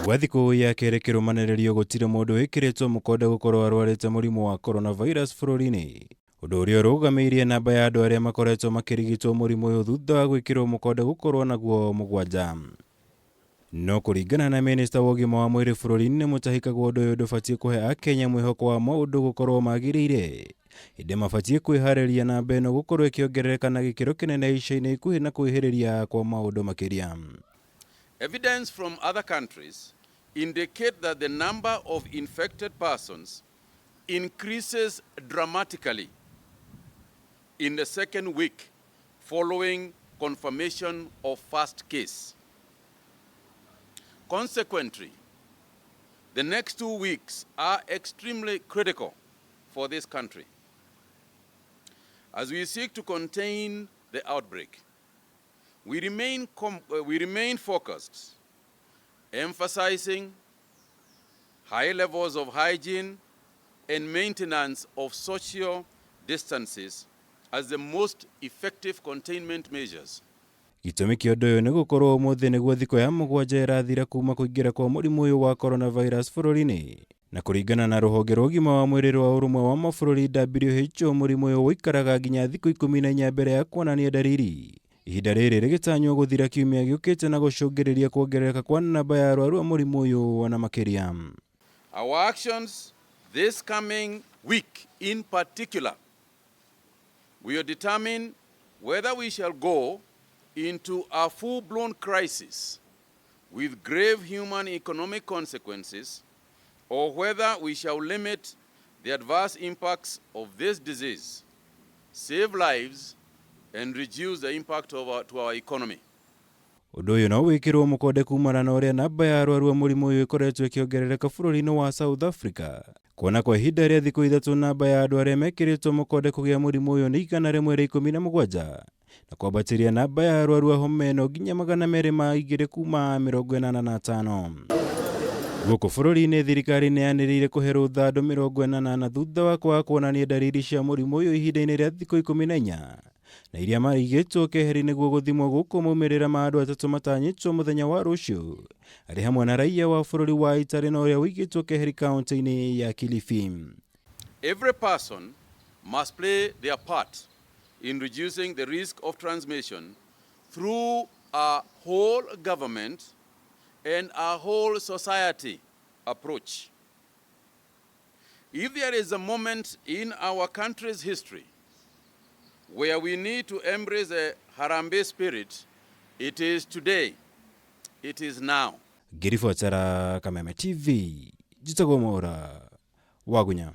Gwa thikũ ya kerĩ kĩrũmanĩrĩrio gũtirĩ mũndũ wĩkĩrĩtwo mũkonde gũkorwo arwarĩte mũrimũ wa coronavirus bũrũri-inĩ, ũndũ ũrĩa ũrũgamĩirie namba ya andũ arĩa makoretwo makĩrigitwo mũrimũ ũyũ thutha wa gwĩkĩrwo mũkonde gũkorwo naguo 7. No kũringana na minista wa ũgima wa mwĩrĩ bũrũri-inĩ Mũtahikagwo, ũndũ ũyũ ndũbatiĩ kũhe Akenya mwĩhoko wa maũndũ gũkorwo magĩrĩire, ĩndĩ mabatiĩ kwĩharĩria na mba ĩno gũkorwo ĩkĩongerereka na gĩkĩro kĩnene ica-inĩ ikuhĩ na kwĩhĩrĩria kwa maũndũ makĩria. Evidence from other countries indicate that the number of infected persons increases dramatically in the second week following confirmation of first case. Consequently, the next 2 weeks are extremely critical for this country as we seek to contain the outbreak. We remain focused, emphasizing high levels of hygiene and maintenance of social distances as the most effective containment measures. Gĩtũmi kĩa ũndũ ũyũ nĩ gũkorwo ũmũthĩ nĩguo thikũ ya 7 ĩrathira kuma kũingĩra kwa mũrimũ ũyũ wa coronavirus bũrũri-inĩ, na kũringana na rũhonge rwa ũgima wa mwĩrĩ rwa ũrũmwe wa mabũrũri WHO, mũrimũ ũyũ ũikaraga nginya thikũ 14 mbere ya kuonania ndariri. Ihinda rĩrĩ rĩgĩtanywo gũthira kiumia giukite na gũcũngĩrĩria kuongerereka kwa namba ya arwaru a mũrimũ ũyũ na makĩria. Our actions this coming week in particular will determine whether we shall go into a full-blown crisis with grave human economic consequences, or whether we shall limit the adverse impacts of this disease, save lives, and reduce the impact to our economy. Ũndũ ũyũ no wĩkĩrwo mũkonde kumana na ũrĩa namba ya arwaru a mũrimũ ũyũ ĩkoretwo ĩkĩongerereka bũrũri-inĩ wa South Africa. Kuona kwa ihinda rĩa thikũ 3 namba ya andũ arĩa mekĩrĩtwo mũkonde kũgĩa mũrimũ ũyũ nĩ 117 na kwambatĩria namba ya arwaru a homa ĩno nginya 202 kuma 85. Gũkũ bũrũri-inĩ thirikari nĩ yanĩrĩire kũhe rũtha andũ 80 thutha wa kwaga kuonania ndariri cia mũrimũ ũyũ ihinda-inĩ rĩa thikũ 14, na iria marigĩtwo keheri nĩguo gũthimwo gũkũ maumĩrĩra ma andũ 3 matanyĩtwo mũthenya wa rũciũ, arĩ hamwe na raia wa bũrũri wa Italy na ũrĩa wĩigĩtwo keheri kaunti-inĩ ya Kilifi. Every person must play their part in reducing the risk of transmission through a whole government and a whole society approach. If there is a moment in our country's history where we need to embrace a Harambee spirit, it is today. It is now. Ngirifuatara Kameme TV, Jitagwo Mora, Wagunya.